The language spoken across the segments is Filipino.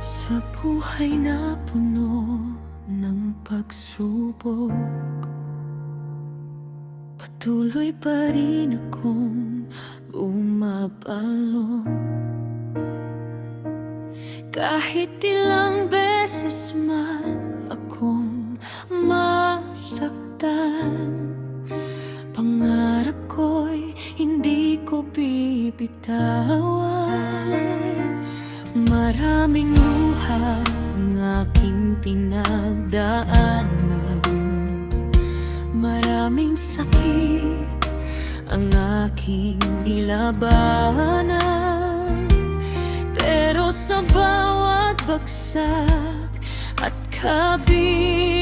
Sa buhay na puno ng pagsubok, patuloy pa rin akong bumabalo. Kahit ilang beses man akong masaktan, pangarap ko'y hindi ko bibitawan. Maraming luha ang aking pinagdaanan, maraming sakit ang aking nilabanan. Pero sa bawat bagsak at kabiguan,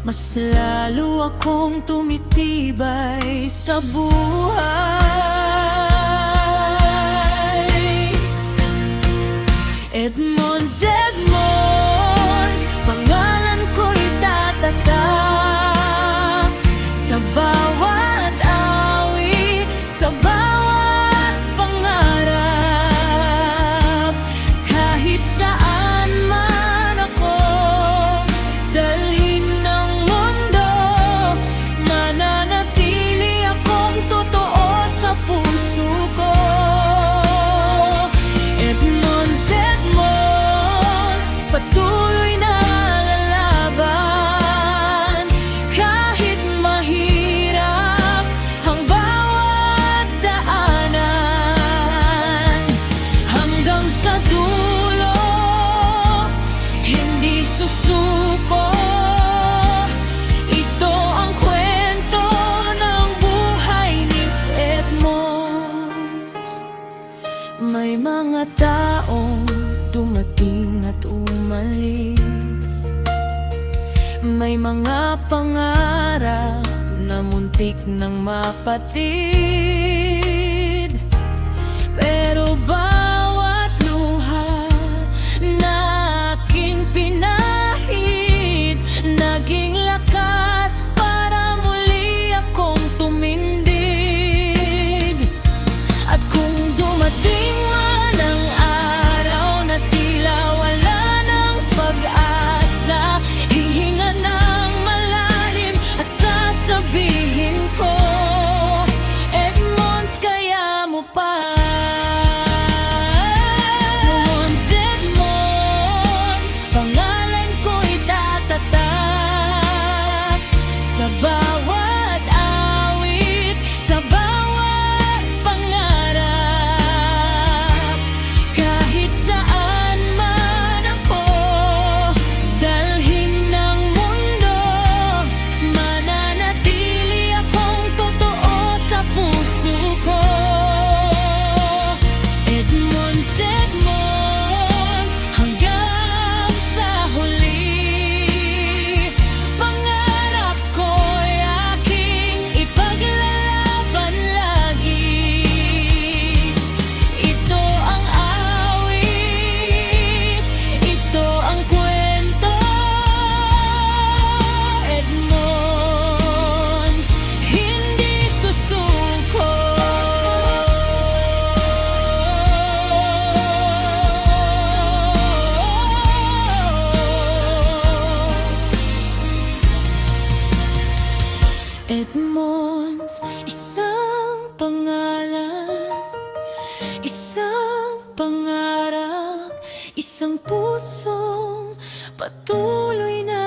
mas lalo akong tumitibay sa buhay. Edmonds, Edmonds, pangalan ko'y tatatak sa bawat awit, sa bawat pangarap. Kahit saan man ako dalhin ng mundo, mananatili akong totoo sa puso ko. Edmonds, patuloy na lalaban, kahit mahirap ang bawat daanan. Hanggang sa dulo, hindi susuko. Ito ang kwento ng buhay ni Edmonds. May mga taong dumating at umalis, may mga pangarap na muntik nang mapatid. Pero bawat luha na aking pinahid, naging lakas para muli akong tumindig. At kung dumating man ang araw na tila wala ng pag-asa, hihinga ng malalim at sasabihin ko, Edmonds, kaya mo pa. Edmonds, Edmonds, pangalan ko'y tatatak sa bawat awit, sa bawat pangarap. Kahit saan man ako dalhin ng mundo, mananatili akong totoo sa puso ko. Edmonds, Edmonds, hanggang sa huli, pangarap ko'y aking ipaglalaban lagi. Ito ang awit, ito ang kwento. Edmonds, hindi susuko. Edmonds, isang pangalan, isang pangarap, isang pusong patuloy na